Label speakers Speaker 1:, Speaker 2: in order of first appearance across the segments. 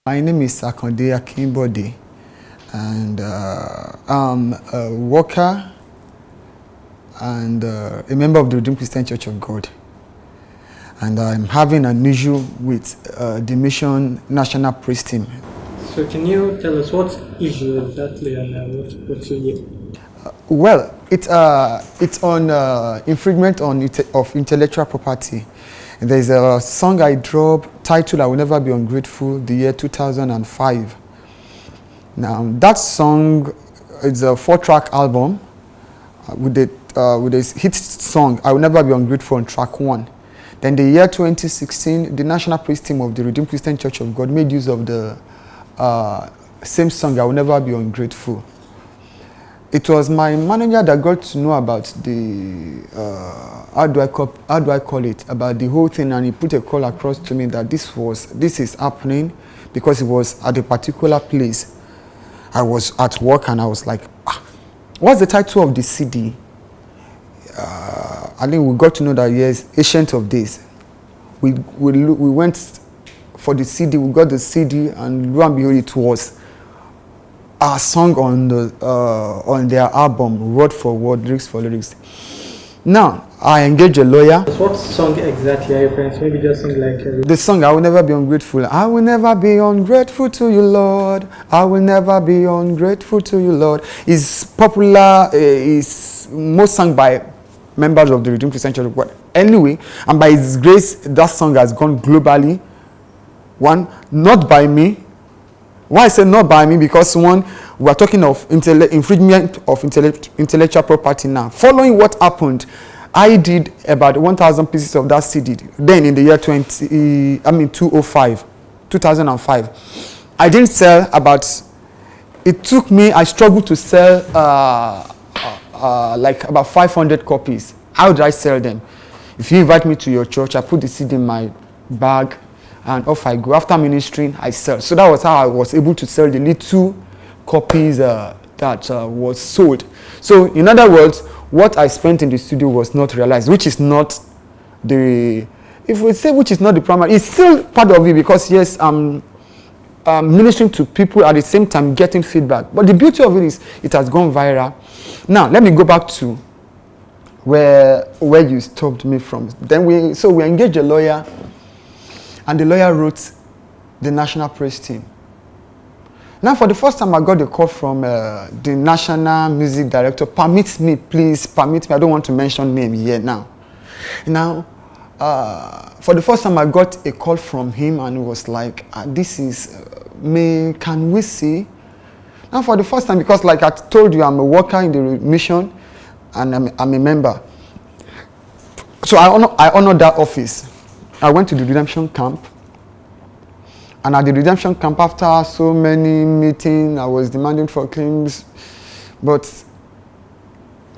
Speaker 1: My name is Akonde Akinbode, and I'm a worker and a member of the Redeemed Christian Church of God. And I'm having an issue with the Mission National Praise Team.
Speaker 2: So can you tell us what issue exactly and what's your
Speaker 1: Well, it's on infringement of intellectual property. And there's a song I dropped titled "I Will Never Be Ungrateful," the year 2005. Now that song is a 4-track album with a hit song "I Will Never Be Ungrateful" on track 1. Then the year 2016, the National Praise Team of the Redeemed Christian Church of God made use of the same song "I Will Never Be Ungrateful." It was my manager that got to know about the how do I call it, about the whole thing, and he put a call across to me that this is happening because it was at a particular place. I was at work and I was like, what's the title of the CD? I think we got to know that yes, Ancient of Days. We went for the CD, we got the CD, and lo and behold, it was a song on their album, word for word, lyrics for lyrics. Now I engaged a lawyer.
Speaker 2: What song exactly are you referring to? Maybe just sing like
Speaker 1: the song "I Will Never Be Ungrateful." I will never be ungrateful to you, Lord. I will never be ungrateful to you, Lord. Is popular. Is most sung by members of the Redeemed Christian Church of God. Anyway, and by His grace, that song has gone globally. One, not by me. Why I say not by me? Because one, we are talking of infringement of intellectual property now. Following what happened, I did about 1,000 pieces of that CD. Then in the year 2005, I didn't sell about. It took me. I struggled to sell like about 500 copies. How did I sell them? If you invite me to your church, I put the CD in my bag, and off I go. After ministering, I sell. So that was how I was able to sell the little copies that was sold. So in other words, what I spent in the studio was not realized, which is not the, if we say which is not the primary, it's still part of it because yes, I'm ministering to people at the same time getting feedback. But the beauty of it is it has gone viral. Now let me go back to where you stopped me from. Then we engaged a lawyer. And the lawyer wrote the National Praise Team. Now, for the first time, I got a call from the National Music Director. Permit me, please, permit me. I don't want to mention name here now. Now, for the first time, I got a call from him, and it was like, this is, can we see? Now, for the first time, because like I told you, I'm a worker in the mission, and I'm a member. So I honor that office. I went to the redemption camp, and at the redemption camp, after so many meetings, I was demanding for claims. But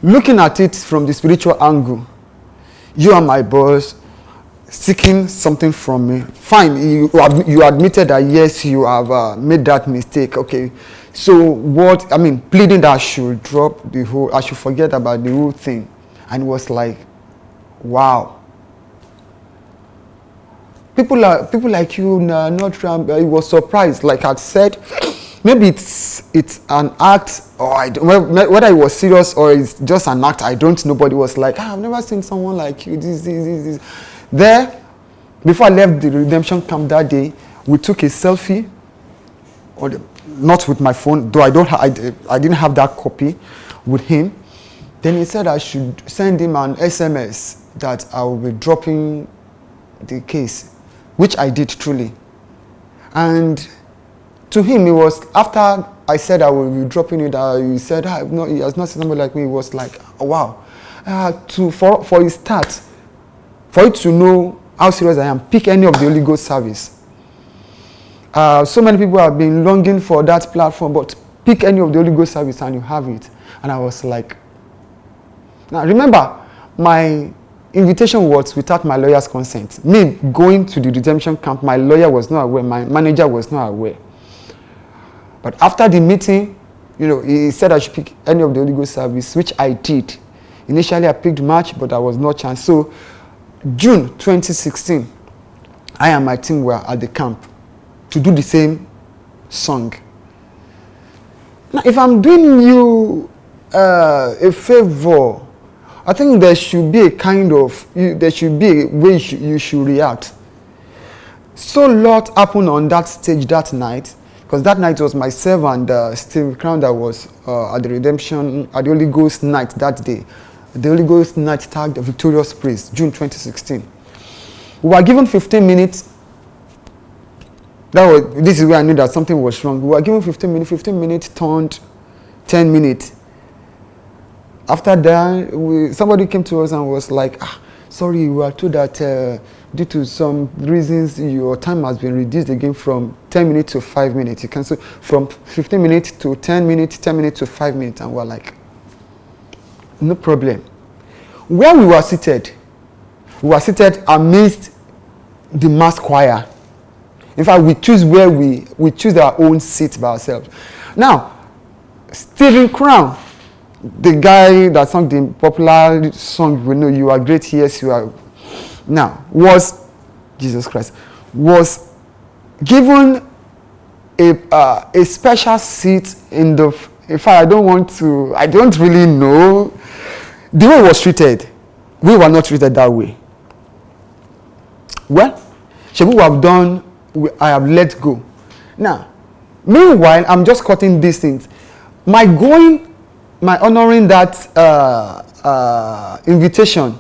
Speaker 1: looking at it from the spiritual angle, you are my boss, seeking something from me. Fine, you admitted that yes, you have made that mistake. Okay, so what? I mean, pleading that I should drop I should forget about the whole thing, and it was like, wow. People like you, not I was surprised. Like I said, maybe it's an act, or whether it was serious or it's just an act. I don't know. But it was like, I've never seen someone like you. This. There, before I left the redemption camp that day, we took a selfie. Not with my phone, though I didn't have that copy with him. Then he said I should send him an SMS that I will be dropping the case, which I did truly. And to him, it was after I said I will be dropping it, he said, he has not seen somebody like me. It was like, oh, wow. For his start, for you to know how serious I am, pick any of the Holy Ghost service. So many people have been longing for that platform, but pick any of the Holy Ghost service and you have it. And I was like, now remember, my invitation was without my lawyer's consent. Me going to the redemption camp, my lawyer was not aware, my manager was not aware. But after the meeting, he said I should pick any of the Holy Ghost service, which I did. Initially, I picked March, but I was not chance. So, June 2016, I and my team were at the camp to do the same song. Now, if I'm doing you a favor, I think there should be a kind of, there should be a way you should react. So lot happened on that stage that night, because that night was myself and Steve Crown that was at the Redemption, at the Holy Ghost night that day. The Holy Ghost night tagged Victorious Praise, June 2016. We were given 15 minutes. This is where I knew that something was wrong. We were given 15 minutes turned 10 minutes. After that, somebody came to us and was like, sorry, we were told that due to some reasons, your time has been reduced again from 10 minutes to 5 minutes. You cancel from 15 minutes to 10 minutes, 10 minutes to 5 minutes. And we're like, no problem. Where we were seated amidst the mass choir. In fact, we choose our own seat by ourselves. Now, Stephen Crown, the guy that sang the popular song, we know, You Are Great, Yes, You Are. Now, was given a special seat in the. In fact, I don't really know the way it was treated. We were not treated that way. Well, shall we have done? I have let go. Now, meanwhile, I'm just cutting these things. My honoring that invitation,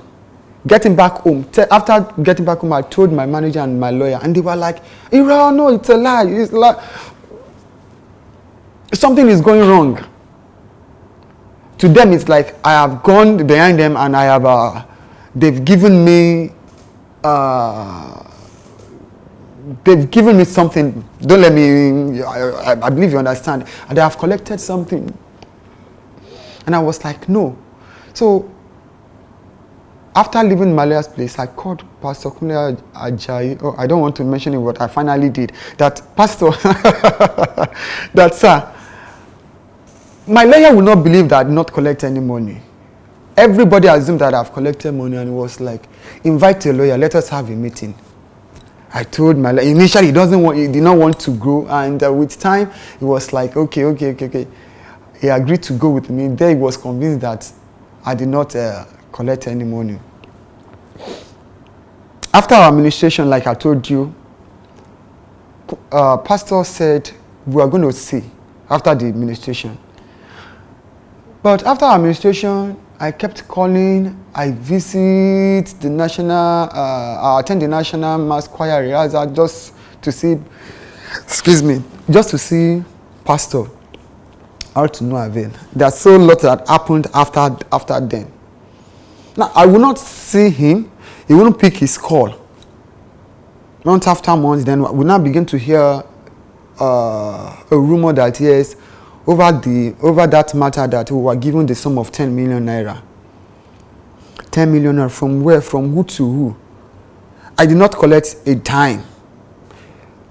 Speaker 1: getting back home. After getting back home, I told my manager and my lawyer, and they were like, "Ira, no, it's a lie. It's like something is going wrong." To them, it's like I have gone behind them and I have. They've given me. They've given me something. Don't let me. I believe you understand. And they have collected something. And I was like, no. So after leaving Malia's place, I called Pastor Kunle Ajayi. Oh, I don't want to mention it, what I finally did. That Pastor, that sir, my lawyer will not believe that I did not collect any money. Everybody assumed that I've collected money, and it was like, invite a lawyer, let us have a meeting. I told my lawyer, initially he did not want to go, and with time, he was like, okay. He agreed to go with me. Then he was convinced that I did not collect any money. After our administration, like I told you, pastor said we are going to see after the administration. But after our administration, I kept calling. I visit the national, I attend the national mass choir rehearsal just to see, just to see pastor. All to no avail. There's so lot that happened after then. Now, I will not see him. He wouldn't pick his call. Month after month, then we now begin to hear a rumor that yes, over that matter that we were given the sum of 10 million naira. 10 million naira from where? From who to who? I did not collect a dime.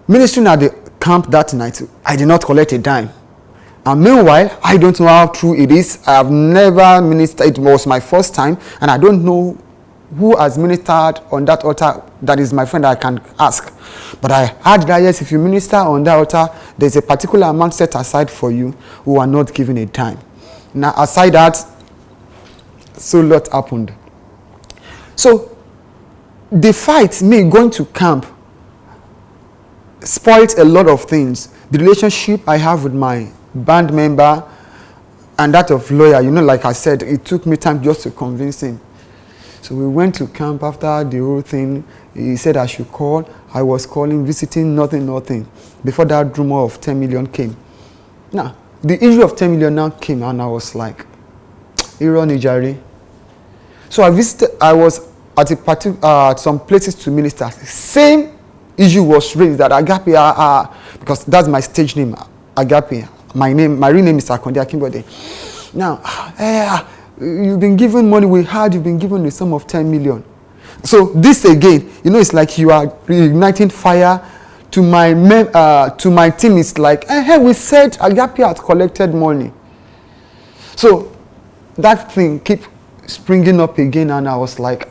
Speaker 1: Ministering at the camp that night, I did not collect a dime. And meanwhile, I don't know how true it is. I have never ministered. It was my first time, and I don't know who has ministered on that altar. That is my friend I can ask. But I heard that yes, if you minister on that altar, there's a particular amount set aside for you who are not given a time. Now, aside that, so lot happened. So, the fight, me going to camp, spoiled a lot of things. The relationship I have with my band member and that of lawyer, like I said, it took me time just to convince him. So we went to camp after the whole thing. He said I should call. I was calling, visiting, nothing. Before that rumor of 10 million came. Now, the issue of 10 million now came, and I was like, Iro Nijari. So I was at a party, some places to minister. Same issue was raised that Agape, because that's my stage name, Agape. My real name is Akonde Akimbode. Now, you've been given money. We heard you've been given the sum of 10 million. So this again, it's like you are reigniting fire to my team. It's like, hey, we said Agape had collected money. So that thing keep springing up again, and I was like,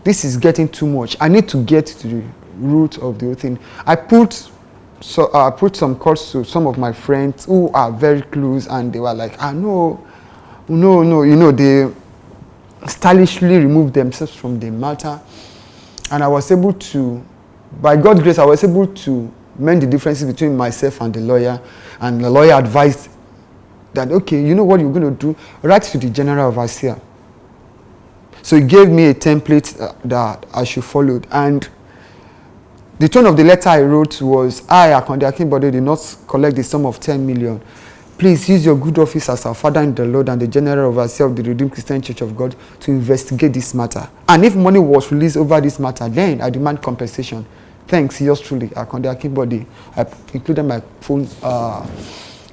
Speaker 1: this is getting too much. I need to get to the root of the whole thing. I put So I put some calls to some of my friends who are very close, and they were like, no, they stylishly removed themselves from the matter. And I was able to, by God's grace, I was able to mend the differences between myself and the lawyer. And the lawyer advised that, okay, you know what you're going to do? Write to the general overseer. So he gave me a template that I should follow. And the tone of the letter I wrote was, I, Akonde Akinbode, did not collect the sum of 10 million. Please use your good office as our Father in the Lord and the General Overseer of the Redeemed Christian Church of God to investigate this matter. And if money was released over this matter, then I demand compensation. Thanks, yours truly, Akonde Akinbode. I included my phone,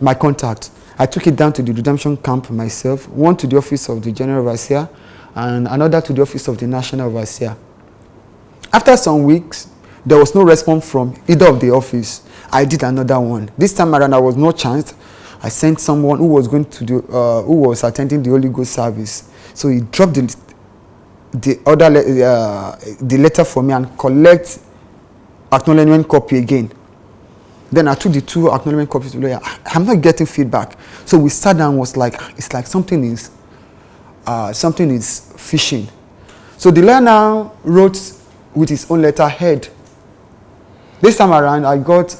Speaker 1: my contact. I took it down to the redemption camp myself, one to the office of the General Overseer and another to the office of the National Overseer. After some weeks, there was no response from either of the office. I did another one. This time around, I was not chanced. I sent someone who was going to do, who was attending the Holy Ghost service. So he dropped the letter for me and collect acknowledgement copy again. Then I took the 2 acknowledgement copies to the lawyer. I'm not getting feedback. So we sat down and was like, it's like something is fishing. So the lawyer now wrote with his own letterhead. This time around, I got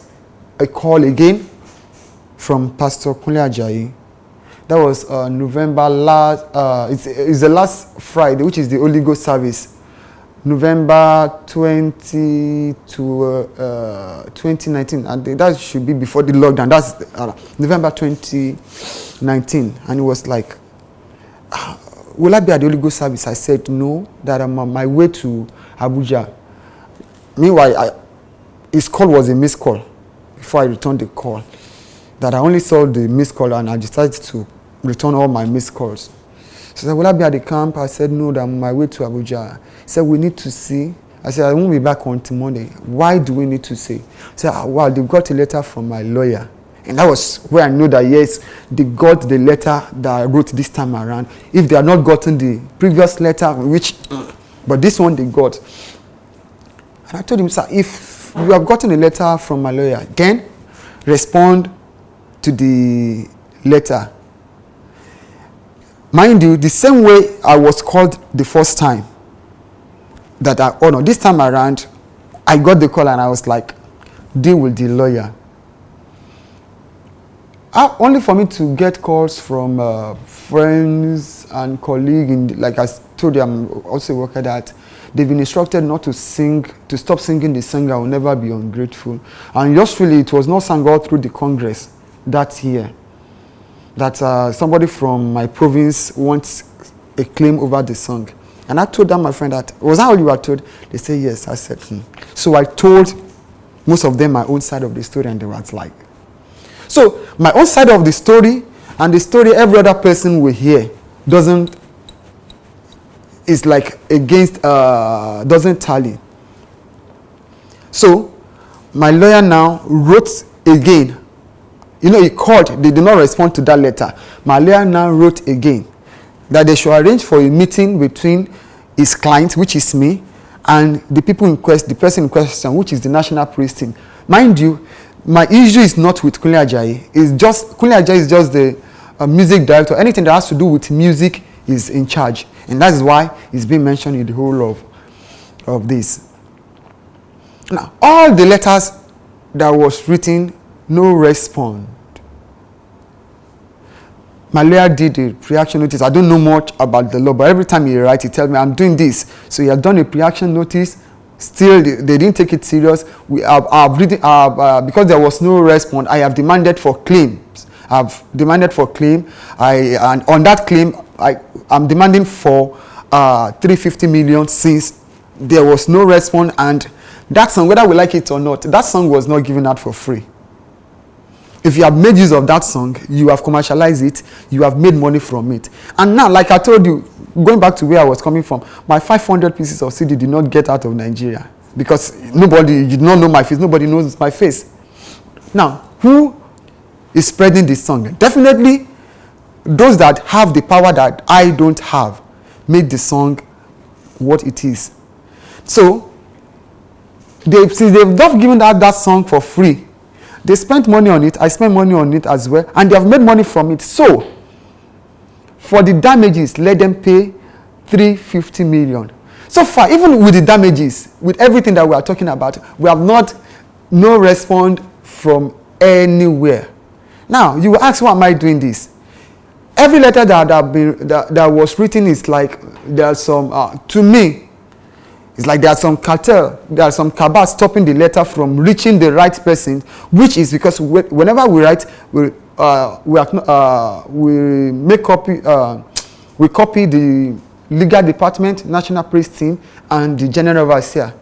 Speaker 1: a call again from Pastor Kunle Ajayi. That was November last, it's the last Friday, which is the Holy Ghost service. November 20 to 2019, and that should be before the lockdown. That's November 2019, and it was like, will I be at the Holy Ghost service? I said no, that I'm on my way to Abuja. Meanwhile, his call was a missed call before I returned the call. That I only saw the missed call and I decided to return all my missed calls. So I said, will I be at the camp? I said, no, that I'm on my way to Abuja. He said, we need to see. I said, I won't be back until Monday. Why do we need to see? He said, wow, they got a letter from my lawyer. And that was where I know that, yes, they got the letter that I wrote this time around. If they had not gotten the previous letter, but this one they got. And I told him, sir, if you have gotten a letter from my lawyer, then respond to the letter. Mind you, the same way I was called the first time, this time around, I got the call and I was like, deal with the lawyer. Only for me to get calls from friends and colleagues, like I told you, I'm also a worker, that they've been instructed not to stop singing the song, I will never be ungrateful. And just really, it was not sung all through the Congress that year. That somebody from my province wants a claim over the song. And I told them, my friend, that, was that all you were told? They said, yes. I said, So I told most of them my own side of the story, and they were like. So my own side of the story, and the story every other person will hear, doesn't tally. So my lawyer now wrote again. He called, they did not respond to that letter. My lawyer now wrote again that they should arrange for a meeting between his client, which is me, and the people in question, the person in question, which is the national priest team. Mind you, my issue is not with Kunle Ajayi. Kunle Ajayi is just the music director. Anything that has to do with music is in charge. And that is why it's being mentioned in the whole of this. Now, all the letters that was written, no response. My lawyer did a pre-action notice. I don't know much about the law, but every time he writes, he tells me, I'm doing this. So he has done a pre-action notice. Still, they didn't take it serious. Because there was no response, I have demanded for claims. And on that claim, I'm demanding for 350 million since there was no response. And that song, whether we like it or not, that song was not given out for free. If you have made use of that song, you have commercialized it, you have made money from it. And now, like I told you, going back to where I was coming from, my 500 pieces of CD did not get out of Nigeria because nobody did not know my face, nobody knows my face. Now, who is spreading this song? Definitely those that have the power that I don't have made the song what it is. So, since they've not given out that song for free, They spent money on it. I spent money on it as well. And they have made money from it. So, for the damages, let them pay 350 million. So far, even with the damages, with everything that we are talking about, we have no response from anywhere. Now, you will ask, why am I doing this? Every letter that was written is like there are some, to me, it's like there are some cartel, there are some cabal stopping the letter from reaching the right person, which is because whenever we write, we make copy, we copy the legal department, national priest team, and the general overseer.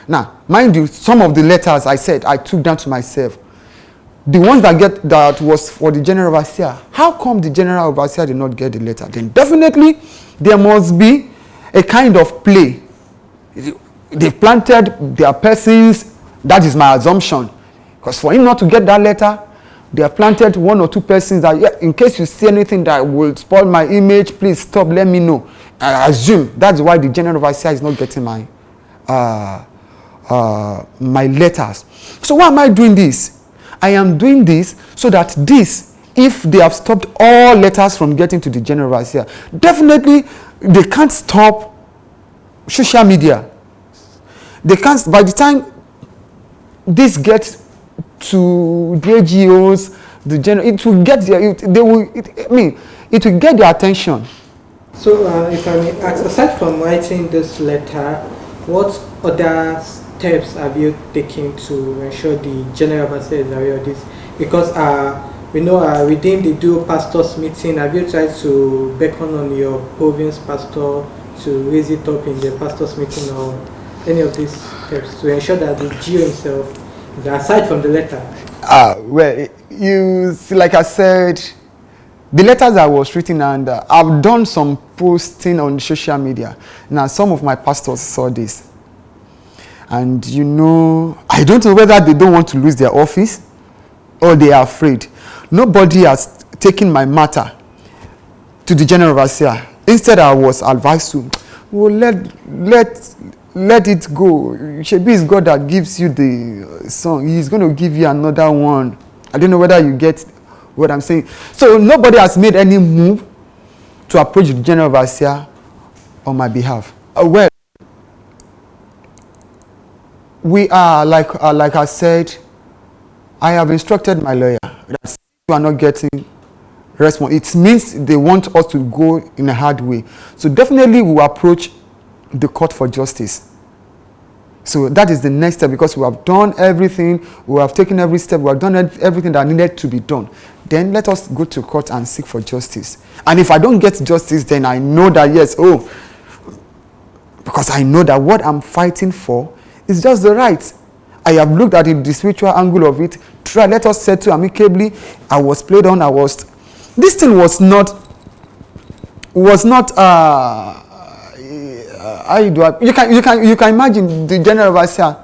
Speaker 1: Now, mind you, some of the letters I said I took down to myself. The ones that was for the general overseer. How come the general overseer did not get the letter? Then definitely there must be a kind of play. They planted their persons. That is my assumption. Because for him not to get that letter, they have planted one or two persons that, yeah, in case you see anything that will spoil my image, please stop, let me know. I assume that's why the general overseer is not getting my letters. So why am I doing this? I am doing this so that if they have stopped all letters from getting to the general overseer, definitely they can't stop social media. They can't, by the time this gets to the AGOs, the general, it will get their, it will get their attention.
Speaker 2: So, if I may ask, aside from writing this letter, what other steps have you taken to ensure the general overseer is aware of this? Because we know within the dual pastors meeting, have you tried to beckon on your province pastor to raise it up in the pastors meeting, or any of these steps to ensure that the GO himself, aside from the letter?
Speaker 1: Well, you see, like I said, the letters I was written, and I've done some posting on social media. Now, some of my pastors saw this. And I don't know whether they don't want to lose their office or they are afraid. Nobody has taken my matter to the general overseer. Instead, I was advised to, let it go. Shebi is God that gives you the song. He's going to give you another one. I don't know whether you get what I'm saying. So nobody has made any move to approach the general overseer on my behalf. Well, we are, like I said, I have instructed my lawyer that you are not getting response. It means they want us to go in a hard way. So definitely we will approach the court for justice. So that is the next step, because we have done everything, we have taken every step, we have done everything that needed to be done. Then let us go to court and seek for justice. And if I don't get justice, then I know that because I know that what I'm fighting for is just the right. I have looked at the spiritual angle of it. Let us settle amicably. I was played on. This thing was not. You can imagine the general overseer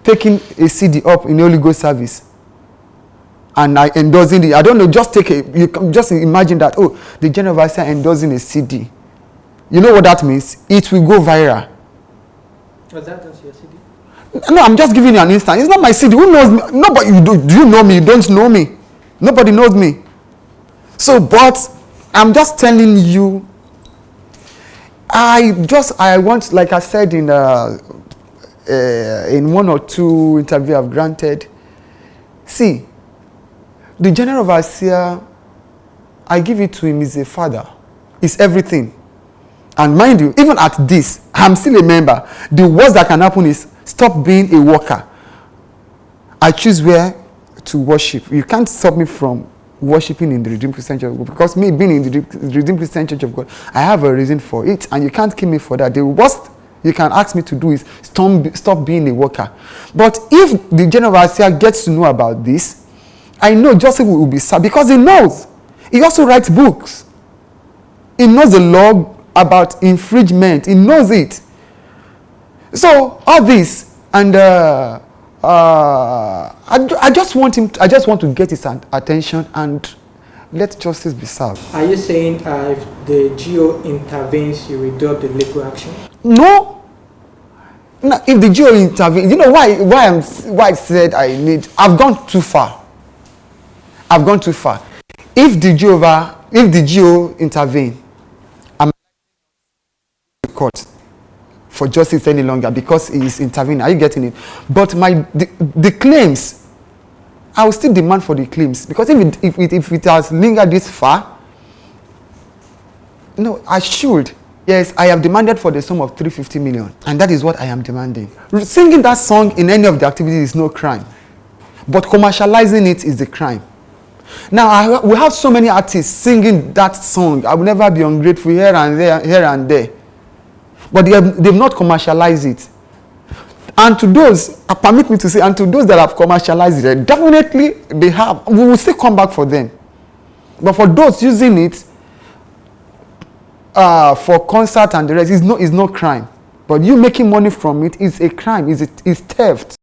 Speaker 1: taking a CD up in the Holy Ghost service and I endorsing it. I don't know. You can just imagine that. Oh, the general overseer endorsing a CD. You know what that means? It will go viral.
Speaker 2: Was that just your CD?
Speaker 1: No, I'm just giving you an instance. It's not my CD. Who knows me? Nobody. Do you know me? You don't know me. Nobody knows me. So, but I'm just telling you. I want, like I said in one or two interviews I've granted. See, the general overseer, I give it to him, is a father. It's everything. And mind you, even at this, I'm still a member. The worst that can happen is stop being a worker. I choose where to worship. You can't stop me from worshiping in the Redeemed Christian Church of God, because me being in the Redeemed Christian Church of God, I have a reason for it, and you can't kill me for that. The worst you can ask me to do is stop being a worker. But if the general overseer gets to know about this, I know Joseph will be sad, because he knows. He also writes books. He knows the law about infringement. He knows it. So all this, and I just want to get his attention and let justice be served.
Speaker 2: Are you saying if the GO intervenes, you will do the legal action?
Speaker 1: No. Now, if the GO intervene, you know why I said I've gone too far. I've gone too far. If the GO intervene, I'm not court for justice any longer because he is intervening. Are you getting it? But the claims, I will still demand for the claims, because if it has lingered this far, no, I should. Yes, I have demanded for the sum of 350 million, and that is what I am demanding. Singing that song in any of the activities is no crime, but commercializing it is the crime. Now, we have so many artists singing that song. I will never be ungrateful here and there. But they've not commercialized it. And to those, permit me to say, and to those that have commercialized it, definitely they have. We will still come back for them. But for those using it for concert and the rest, is no crime. But you making money from it is a crime. Is theft.